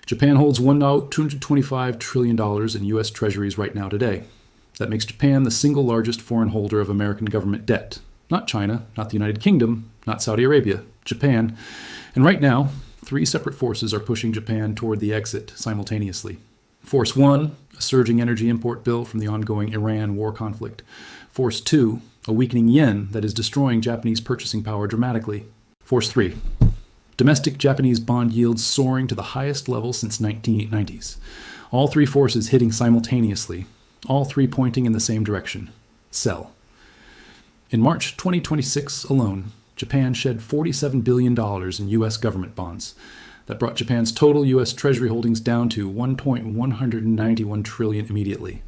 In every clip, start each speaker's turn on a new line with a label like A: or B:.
A: Japan holds $225 trillion in US Treasuries right now today. That makes Japan the single largest foreign holder of American government debt. Not China, not the United Kingdom, not Saudi Arabia, Japan. And right now, three separate forces are pushing Japan toward the exit simultaneously. Force 1, a surging energy import bill from the ongoing Iran war conflict. Force 2, a weakening yen that is destroying Japanese purchasing power dramatically. Force 3, domestic Japanese bond yields soaring to the highest level since 1990s. All three forces hitting simultaneously, all three pointing in the same direction: sell. In March 2026 alone, Japan shed $47 billion in U.S. government bonds. That brought Japan's total U.S. Treasury holdings down to $1.191 trillion immediately.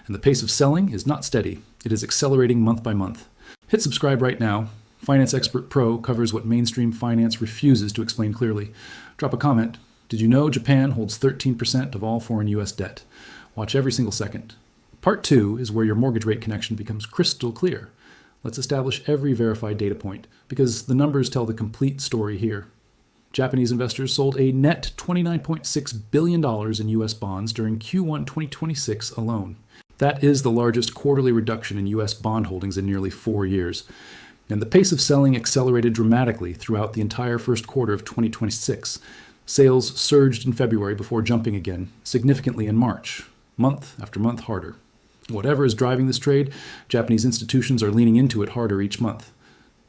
A: And the pace of selling is not steady. It is accelerating month by month. Hit subscribe right now. Finance Expert Pro covers what mainstream finance refuses to explain clearly. Drop a comment. Did you know Japan holds 13% of all foreign U.S. debt? Watch every single second. Part 2 is where your mortgage rate connection becomes crystal clear. Let's establish every verified data point, because the numbers tell the complete story here. Japanese investors sold a net $29.6 billion in U.S. bonds during Q1 2026 alone. That is the largest quarterly reduction in U.S. bond holdings in nearly 4 years. And the pace of selling accelerated dramatically throughout the entire first quarter of 2026. Sales surged in February before jumping again, significantly in March, month after month harder. Whatever is driving this trade, Japanese institutions are leaning into it harder each month.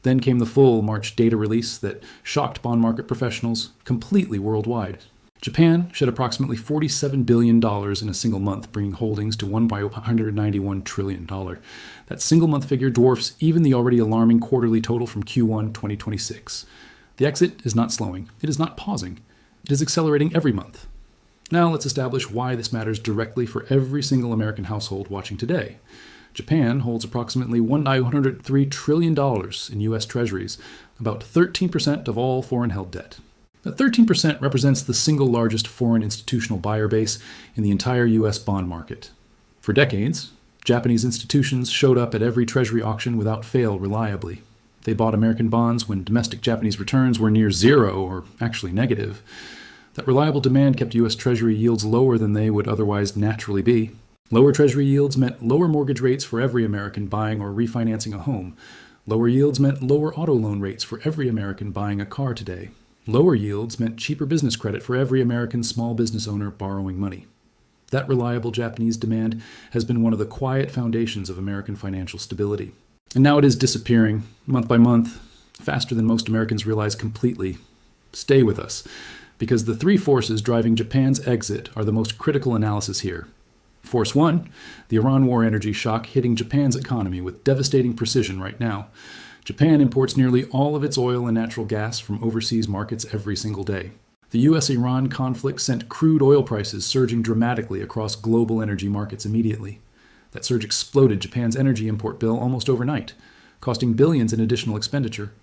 A: Then came the full March data release that shocked bond market professionals completely worldwide. Japan shed approximately $47 billion in a single month, bringing holdings to $191 trillion. That single month figure dwarfs even the already alarming quarterly total from Q1 2026. The exit is not slowing. It is not pausing. It is accelerating every month. Now let's establish why this matters directly for every single American household watching today. Japan holds approximately $103 trillion in U.S. Treasuries, about 13% of all foreign-held debt. That 13% represents the single largest foreign institutional buyer base in the entire U.S. bond market. For decades, Japanese institutions showed up at every Treasury auction without fail reliably. They bought American bonds when domestic Japanese returns were near zero or actually negative. That reliable demand kept U.S. Treasury yields lower than they would otherwise naturally be. Lower Treasury yields meant lower mortgage rates for every American buying or refinancing a home. Lower yields meant lower auto loan rates for every American buying a car today. Lower yields meant cheaper business credit for every American small business owner borrowing money. That reliable Japanese demand has been one of the quiet foundations of American financial stability. And now it is disappearing, month by month, faster than most Americans realize completely. Stay with us, because the three forces driving Japan's exit are the most critical analysis here. Force 1, the Iran war energy shock hitting Japan's economy with devastating precision right now. Japan imports nearly all of its oil and natural gas from overseas markets every single day. The US-Iran conflict sent crude oil prices surging dramatically across global energy markets immediately. That surge exploded Japan's energy import bill almost overnight, costing billions in additional expenditure.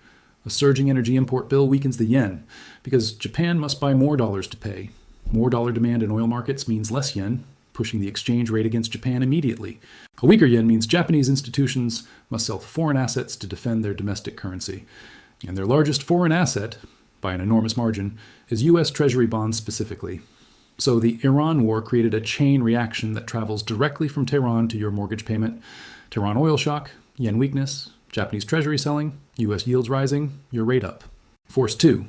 A: A surging energy import bill weakens the yen, because Japan must buy more dollars to pay. More dollar demand in oil markets means less yen, pushing the exchange rate against Japan immediately. A weaker yen means Japanese institutions must sell foreign assets to defend their domestic currency. And their largest foreign asset, by an enormous margin, is U.S. Treasury bonds specifically. So the Iran war created a chain reaction that travels directly from Tehran to your mortgage payment. Tehran oil shock, yen weakness, Japanese Treasury selling, U.S. yields rising, your rate up. Force 2,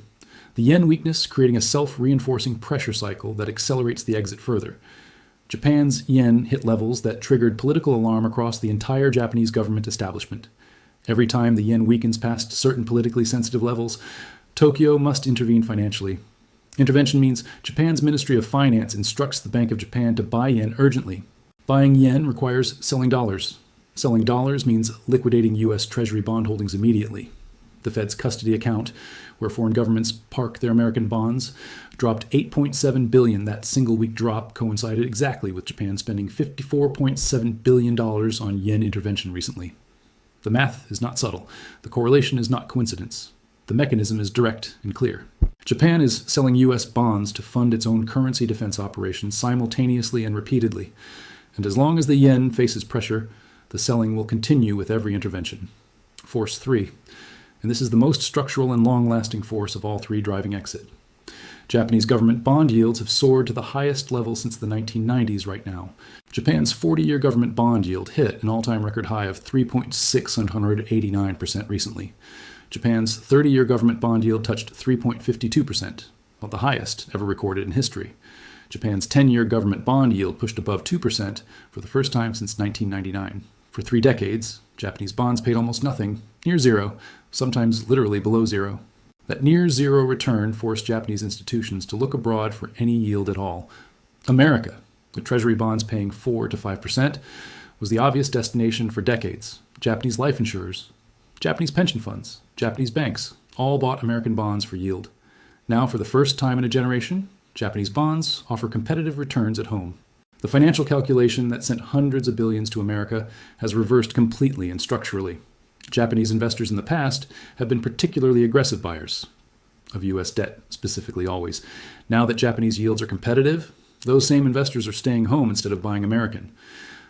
A: the yen weakness creating a self-reinforcing pressure cycle that accelerates the exit further. Japan's yen hit levels that triggered political alarm across the entire Japanese government establishment. Every time the yen weakens past certain politically sensitive levels, Tokyo must intervene financially. Intervention means Japan's Ministry of Finance instructs the Bank of Japan to buy yen urgently. Buying yen requires selling dollars. Selling dollars means liquidating U.S. Treasury bond holdings immediately. The Fed's custody account, where foreign governments park their American bonds, dropped $8.7 billion. That single-week drop coincided exactly with Japan spending $54.7 billion on yen intervention recently. The math is not subtle. The correlation is not coincidence. The mechanism is direct and clear. Japan is selling U.S. bonds to fund its own currency defense operations simultaneously and repeatedly. And as long as the yen faces pressure, the selling will continue with every intervention. Force 3. And this is the most structural and long-lasting force of all three driving exit. Japanese government bond yields have soared to the highest level since the 1990s right now. Japan's 40-year government bond yield hit an all-time record high of 3.689% recently. Japan's 30-year government bond yield touched 3.52%, well, the highest ever recorded in history. Japan's 10-year government bond yield pushed above 2% for the first time since 1999. For 3 decades, Japanese bonds paid almost nothing, near zero, sometimes literally below zero. That near-zero return forced Japanese institutions to look abroad for any yield at all. America, with Treasury bonds paying 4 to 5%, was the obvious destination for decades. Japanese life insurers, Japanese pension funds, Japanese banks all bought American bonds for yield. Now, for the first time in a generation, Japanese bonds offer competitive returns at home. The financial calculation that sent hundreds of billions to America has reversed completely and structurally. Japanese investors in the past have been particularly aggressive buyers of U.S. debt, specifically always. Now that Japanese yields are competitive, those same investors are staying home instead of buying American.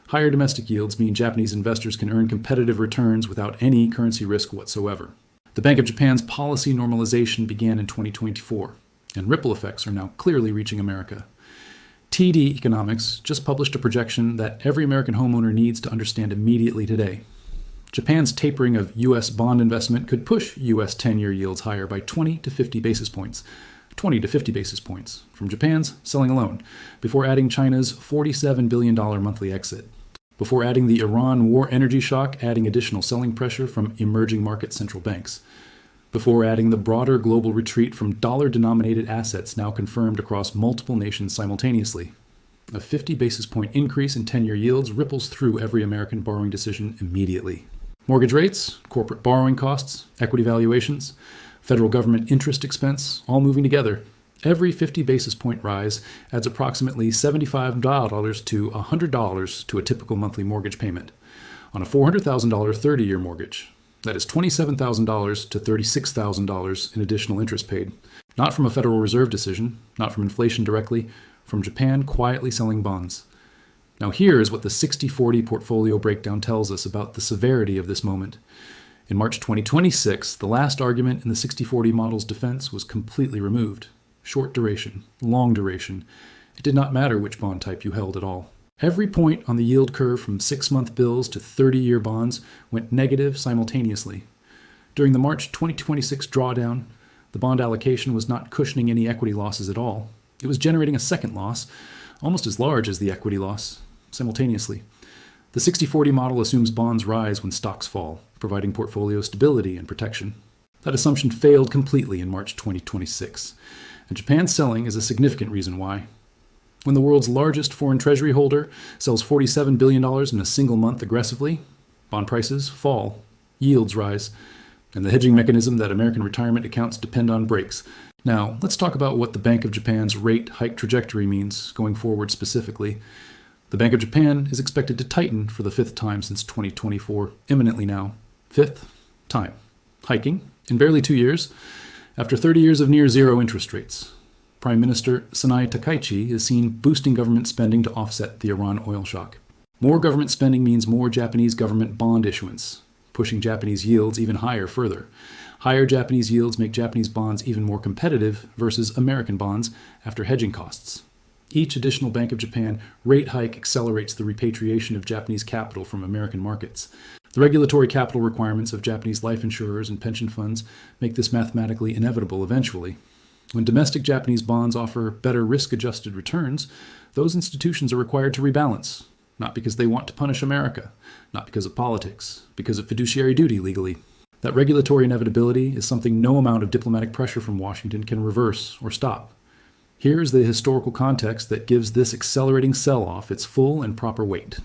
A: Higher domestic yields mean Japanese investors can earn competitive returns without any currency risk whatsoever. The Bank of Japan's policy normalization began in 2024, and ripple effects are now clearly reaching America. TD Economics just published a projection that every American homeowner needs to understand immediately today. Japan's tapering of U.S. bond investment could push U.S. 10-year yields higher by 20 to 50 basis points. 20 to 50 basis points from Japan's selling alone, before adding China's $47 billion monthly exit. Before adding the Iran war energy shock, adding additional selling pressure from emerging market central banks. Before adding the broader global retreat from dollar-denominated assets now confirmed across multiple nations simultaneously. A 50 basis point increase in 10-year yields ripples through every American borrowing decision immediately. Mortgage rates, corporate borrowing costs, equity valuations, federal government interest expense, all moving together. Every 50 basis point rise adds approximately $75 to $100 to a typical monthly mortgage payment. On a $400,000 30-year mortgage, that is $27,000 to $36,000 in additional interest paid. Not from a Federal Reserve decision, not from inflation directly, from Japan quietly selling bonds. Now here is what the 60-40 portfolio breakdown tells us about the severity of this moment. In March 2026, the last argument in the 60-40 model's defense was completely removed. Short duration, long duration. It did not matter which bond type you held at all. Every point on the yield curve from 6-month bills to 30-year bonds went negative simultaneously. During the March 2026 drawdown, the bond allocation was not cushioning any equity losses at all. It was generating a second loss, almost as large as the equity loss, simultaneously. The 60-40 model assumes bonds rise when stocks fall, providing portfolio stability and protection. That assumption failed completely in March 2026, and Japan's selling is a significant reason why. When the world's largest foreign treasury holder sells $47 billion in a single month aggressively, bond prices fall, yields rise, and the hedging mechanism that American retirement accounts depend on breaks. Now, let's talk about what the Bank of Japan's rate hike trajectory means going forward specifically. The Bank of Japan is expected to tighten for the 5th time since 2024, imminently now. 5th time. Hiking in barely 2 years, after 30 years of near zero interest rates. Prime Minister Sanai Takaichi is seen boosting government spending to offset the Iran oil shock. More government spending means more Japanese government bond issuance, pushing Japanese yields even higher further. Higher Japanese yields make Japanese bonds even more competitive versus American bonds after hedging costs. Each additional Bank of Japan rate hike accelerates the repatriation of Japanese capital from American markets. The regulatory capital requirements of Japanese life insurers and pension funds make this mathematically inevitable eventually. When domestic Japanese bonds offer better risk-adjusted returns, those institutions are required to rebalance, not because they want to punish America, not because of politics, because of fiduciary duty legally. That regulatory inevitability is something no amount of diplomatic pressure from Washington can reverse or stop. Here is the historical context that gives this accelerating sell-off its full and proper weight.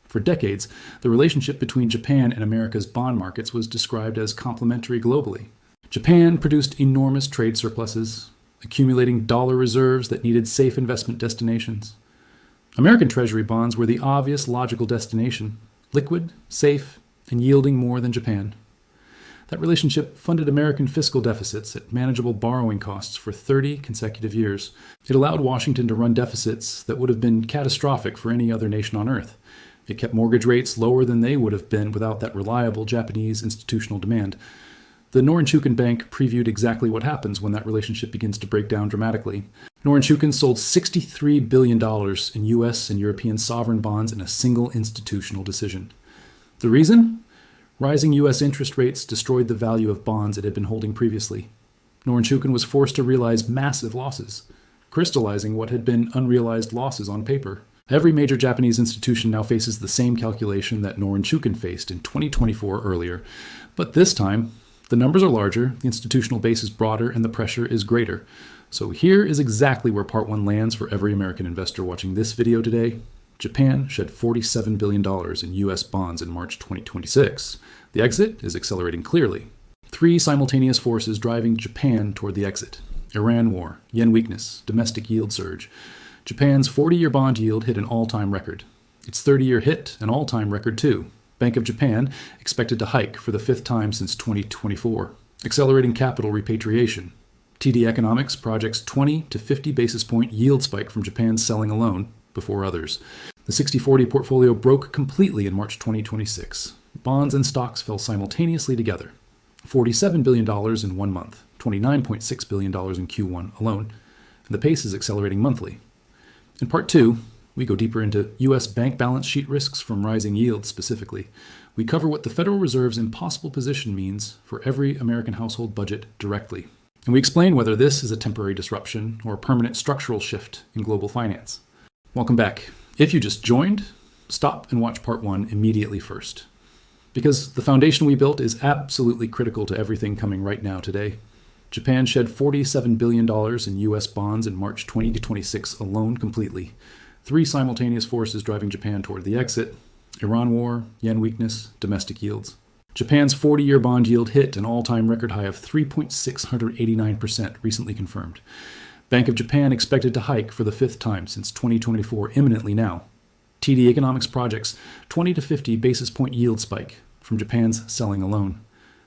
A: For decades, the relationship between Japan and America's bond markets was described as complementary globally. Japan produced enormous trade surpluses, accumulating dollar reserves that needed safe investment destinations. American Treasury bonds were the obvious logical destination, liquid, safe, and yielding more than Japan. That relationship funded American fiscal deficits at manageable borrowing costs for 30 consecutive years. It allowed Washington to run deficits that would have been catastrophic for any other nation on earth. It kept mortgage rates lower than they would have been without that reliable Japanese institutional demand. The Norinchukin Bank previewed exactly what happens when that relationship begins to break down dramatically. Norinchukin sold $63 billion in US and European sovereign bonds in a single institutional decision. The reason? Rising US interest rates destroyed the value of bonds it had been holding previously. Norinchukin was forced to realize massive losses, crystallizing what had been unrealized losses on paper. Every major Japanese institution now faces the same calculation that Norinchukin faced in 2024 earlier, but this time, the numbers are larger, the institutional base is broader, and the pressure is greater. So here is exactly where part 1 lands for every American investor watching this video today. Japan shed $47 billion in US bonds in March 2026. The exit is accelerating clearly. 3 simultaneous forces driving Japan toward the exit: Iran war, yen weakness, domestic yield surge. Japan's 40-year bond yield hit an all-time record. Its 30-year hit an all-time record too. Bank of Japan expected to hike for the 5th time since 2024. Accelerating capital repatriation. TD Economics projects 20 to 50 basis point yield spike from Japan's selling alone before others. The 60/40 portfolio broke completely in March 2026. Bonds and stocks fell simultaneously together. $47 billion in 1 month, $29.6 billion in Q1 alone, and the pace is accelerating monthly. In part 2, we go deeper into U.S. bank balance sheet risks from rising yields specifically. We cover what the Federal Reserve's impossible position means for every American household budget directly. And we explain whether this is a temporary disruption or a permanent structural shift in global finance. Welcome back. If you just joined, stop and watch part 1 immediately first, because the foundation we built is absolutely critical to everything coming right now today. Japan shed $47 billion in U.S. bonds in March 2026 alone completely. 3 simultaneous forces driving Japan toward the exit: Iran war, yen weakness, domestic yields. Japan's 40-year bond yield hit an all-time record high of 3.689% recently confirmed. Bank of Japan expected to hike for the 5th time since 2024 imminently now. TD Economics projects 20 to 50 basis point yield spike from Japan's selling alone.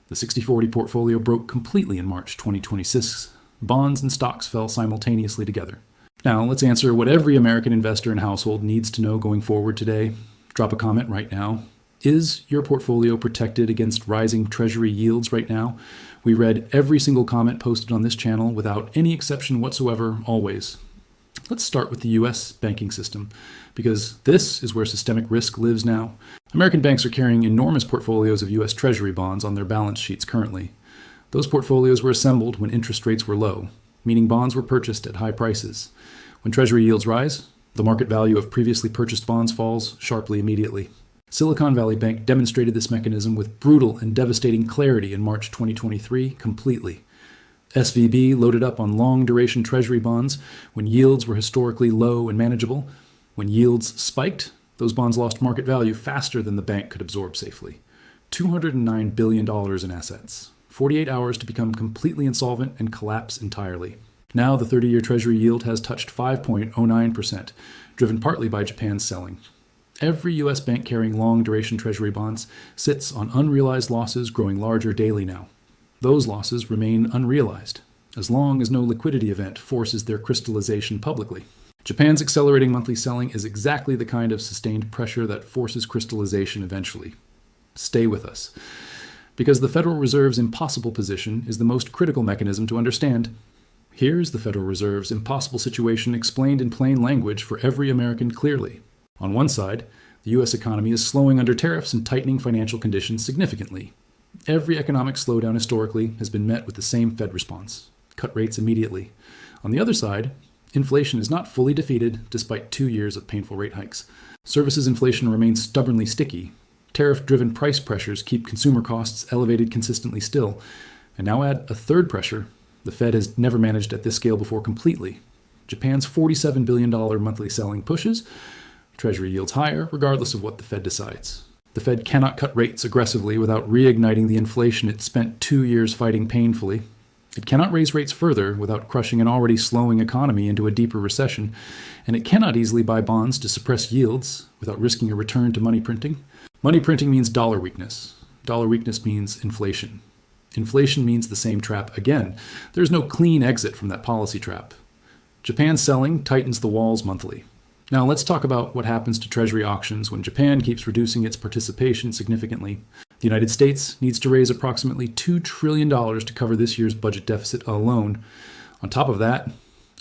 A: The 60/40 portfolio broke completely in March 2026. Bonds and stocks fell simultaneously together. Now, let's answer what every American investor and household needs to know going forward today. Drop a comment right now. Is your portfolio protected against rising Treasury yields right now? We read every single comment posted on this channel without any exception whatsoever, always. Let's start with the US banking system, because this is where systemic risk lives now. American banks are carrying enormous portfolios of US Treasury bonds on their balance sheets currently. Those portfolios were assembled when interest rates were low, meaning bonds were purchased at high prices. When Treasury yields rise, the market value of previously purchased bonds falls sharply immediately. Silicon Valley Bank demonstrated this mechanism with brutal and devastating clarity in March 2023 completely. SVB loaded up on long-duration Treasury bonds when yields were historically low and manageable. When yields spiked, those bonds lost market value faster than the bank could absorb safely. $209 billion in assets. 48 hours to become completely insolvent and collapse entirely. Now the 30-year Treasury yield has touched 5.09%, driven partly by Japan's selling. Every U.S. bank carrying long-duration Treasury bonds sits on unrealized losses growing larger daily now. Those losses remain unrealized, as long as no liquidity event forces their crystallization publicly. Japan's accelerating monthly selling is exactly the kind of sustained pressure that forces crystallization eventually. Stay with us, because the Federal Reserve's impossible position is the most critical mechanism to understand. Here's the Federal Reserve's impossible situation explained in plain language for every American clearly. On one side, the U.S. economy is slowing under tariffs and tightening financial conditions significantly. Every economic slowdown historically has been met with the same Fed response: cut rates immediately. On the other side, inflation is not fully defeated despite 2 years of painful rate hikes. Services inflation remains stubbornly sticky. Tariff-driven price pressures keep consumer costs elevated consistently still. And now add a third pressure the Fed has never managed at this scale before completely. Japan's $47 billion monthly selling pushes Treasury yields higher, regardless of what the Fed decides. The Fed cannot cut rates aggressively without reigniting the inflation it spent 2 years fighting painfully. It cannot raise rates further without crushing an already slowing economy into a deeper recession, and it cannot easily buy bonds to suppress yields without risking a return to money printing. Money printing means dollar weakness. Dollar weakness means inflation. Inflation means the same trap again. There's no clean exit from that policy trap. Japan's selling tightens the walls monthly. Now let's talk about what happens to Treasury auctions when Japan keeps reducing its participation significantly. The United States needs to raise approximately $2 trillion to cover this year's budget deficit alone. On top of that,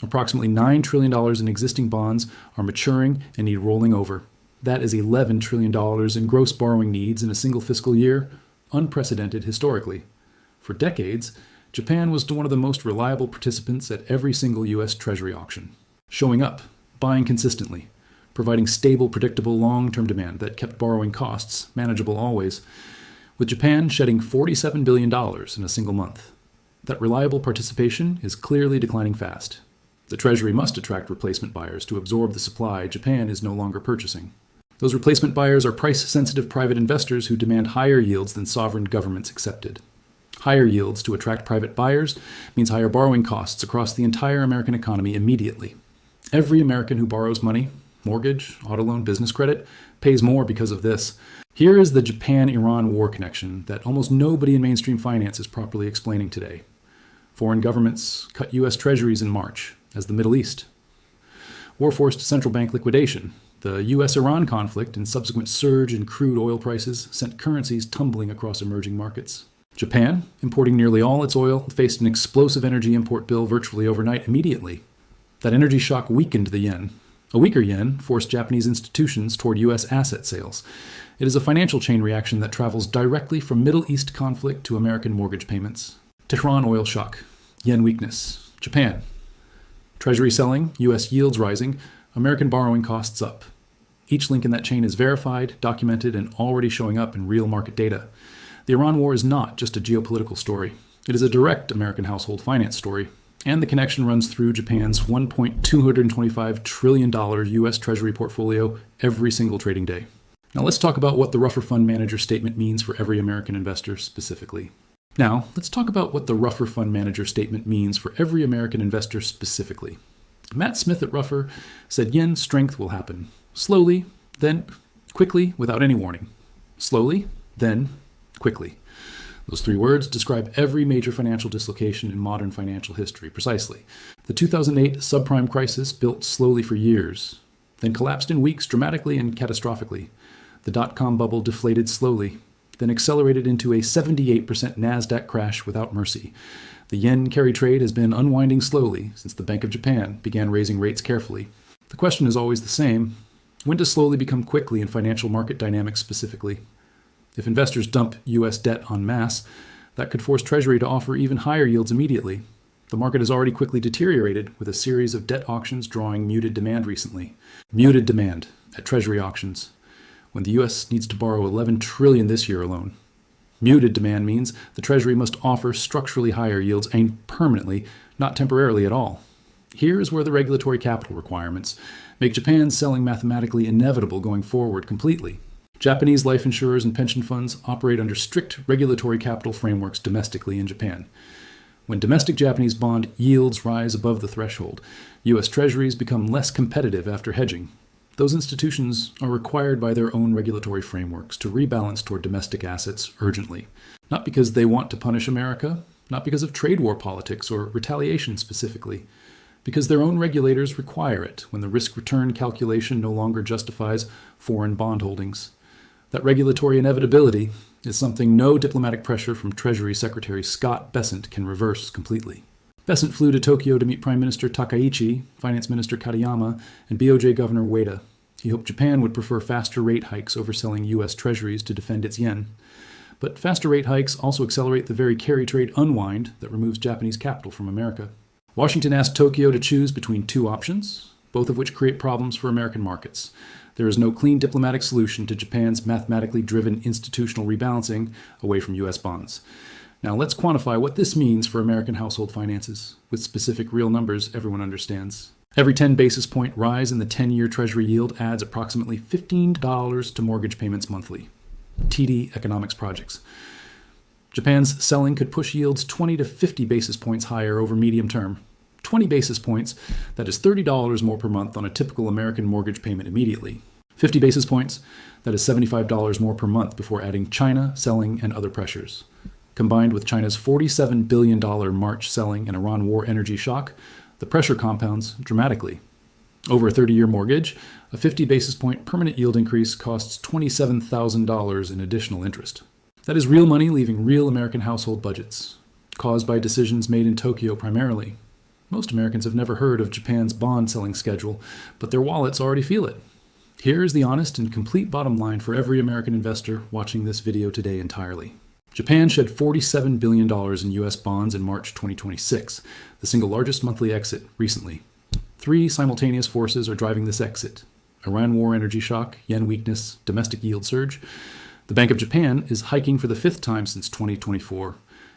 A: approximately $9 trillion in existing bonds are maturing and need rolling over. That is $11 trillion in gross borrowing needs in a single fiscal year, unprecedented historically. For decades, Japan was one of the most reliable participants at every single US Treasury auction, showing up, buying consistently, providing stable, predictable, long-term demand that kept borrowing costs manageable always, with Japan shedding $47 billion in a single month. That reliable participation is clearly declining fast. The Treasury must attract replacement buyers to absorb the supply Japan is no longer purchasing. Those replacement buyers are price-sensitive private investors who demand higher yields than sovereign governments accepted. Higher yields to attract private buyers means higher borrowing costs across the entire American economy immediately. Every American who borrows money, mortgage, auto loan, business credit, pays more because of this. Here is the Japan-Iran war connection that almost nobody in mainstream finance is properly explaining today. Foreign governments cut US Treasuries in March, as the Middle East. War forced central bank liquidation. The US-Iran conflict and subsequent surge in crude oil prices sent currencies tumbling across emerging markets. Japan, importing nearly all its oil, faced an explosive energy import bill virtually overnight immediately. That energy shock weakened the yen. A weaker yen forced Japanese institutions toward US asset sales. It is a financial chain reaction that travels directly from Middle East conflict to American mortgage payments. Tehran oil shock, yen weakness. Japan. Treasury selling, US yields rising, American borrowing costs up. Each link in that chain is verified, documented, and already showing up in real market data. The Iran war is not just a geopolitical story. It is a direct American household finance story. And the connection runs through Japan's $1.225 trillion US Treasury portfolio every single trading day. Now let's talk about what the Ruffer Fund Manager statement means for every American investor specifically. Matt Smith at Ruffer said yen strength will happen. Slowly, then quickly, without any warning. Slowly, then quickly. Those three words describe every major financial dislocation in modern financial history precisely. The 2008 subprime crisis built slowly for years, then collapsed in weeks dramatically and catastrophically. The dot-com bubble deflated slowly, then accelerated into a 78% NASDAQ crash without mercy. The yen carry trade has been unwinding slowly since the Bank of Japan began raising rates carefully. The question is always the same. When does slowly become quickly in financial market dynamics specifically? If investors dump U.S. debt en masse, that could force Treasury to offer even higher yields immediately. The market has already quickly deteriorated, with a series of debt auctions drawing muted demand recently. Muted demand at Treasury auctions, when the U.S. needs to borrow $11 trillion this year alone. Muted demand means the Treasury must offer structurally higher yields and permanently, not temporarily at all. Here is where the regulatory capital requirements make Japan's selling mathematically inevitable going forward completely. Japanese life insurers and pension funds operate under strict regulatory capital frameworks domestically in Japan. When domestic Japanese bond yields rise above the threshold, U.S. Treasuries become less competitive after hedging. Those institutions are required by their own regulatory frameworks to rebalance toward domestic assets urgently. Not because they want to punish America, not because of trade war politics or retaliation specifically, because their own regulators require it when the risk-return calculation no longer justifies foreign bond holdings. That regulatory inevitability is something no diplomatic pressure from Treasury Secretary Scott Bessent can reverse completely. Bessent flew to Tokyo to meet Prime Minister Takaichi, Finance Minister Katayama, and BOJ Governor Ueda. He hoped Japan would prefer faster rate hikes over selling U.S. Treasuries to defend its yen. But faster rate hikes also accelerate the very carry trade unwind that removes Japanese capital from America. Washington asked Tokyo to choose between two options, both of which create problems for American markets. There is no clean diplomatic solution to Japan's mathematically driven institutional rebalancing away from U.S. bonds. Now let's quantify what this means for American household finances, with specific real numbers everyone understands. Every 10 basis point rise in the 10-year Treasury yield adds approximately $15 to mortgage payments monthly. TD Economics Projects. Japan's selling could push yields 20 to 50 basis points higher over medium term. 20 basis points, that is $30 more per month on a typical American mortgage payment immediately. 50 basis points, that is $75 more per month before adding China, selling, and other pressures. Combined with China's $47 billion March selling and Iran war energy shock, the pressure compounds dramatically. Over a 30-year mortgage, a 50 basis point permanent yield increase costs $27,000 in additional interest. That is real money leaving real American household budgets, caused by decisions made in Tokyo primarily. Most Americans have never heard of Japan's bond selling schedule, but their wallets already feel it. Here is the honest and complete bottom line for every American investor watching this video today entirely. Japan shed $47 billion in US bonds in March 2026, the single largest monthly exit recently. Three simultaneous forces are driving this exit: Iran war energy shock, yen weakness, domestic yield surge. The Bank of Japan is hiking for the fifth time since 2024,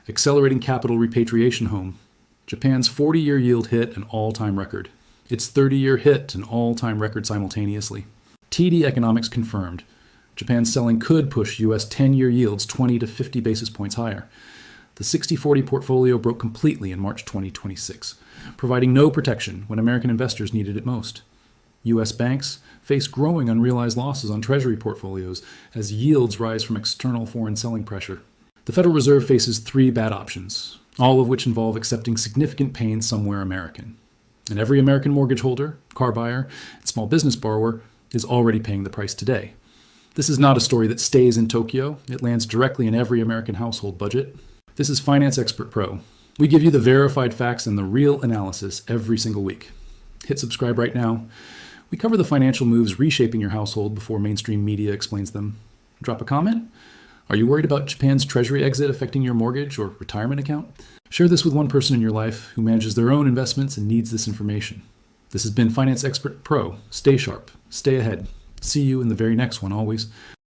A: accelerating capital repatriation home. Japan's 40-year yield hit an all-time record. Its 30-year hit an all-time record simultaneously. TD Economics confirmed Japan's selling could push U.S. 10-year yields 20 to 50 basis points higher. The 60-40 portfolio broke completely in March 2026, providing no protection when American investors needed it most. U.S. banks face growing unrealized losses on Treasury portfolios as yields rise from external foreign selling pressure. The Federal Reserve faces three bad options, all of which involve accepting significant pain somewhere American. And every American mortgage holder, car buyer, and small business borrower is already paying the price today. This is not a story that stays in Tokyo. It lands directly in every American household budget. This is Finance Expert Pro. We give you the verified facts and the real analysis every single week. Hit subscribe right now. We cover the financial moves reshaping your household before mainstream media explains them. Drop a comment. Are you worried about Japan's Treasury exit affecting your mortgage or retirement account? Share this with one person in your life who manages their own investments and needs this information. This has been Finance Expert Pro. Stay sharp. Stay ahead. See you in the very next one, always.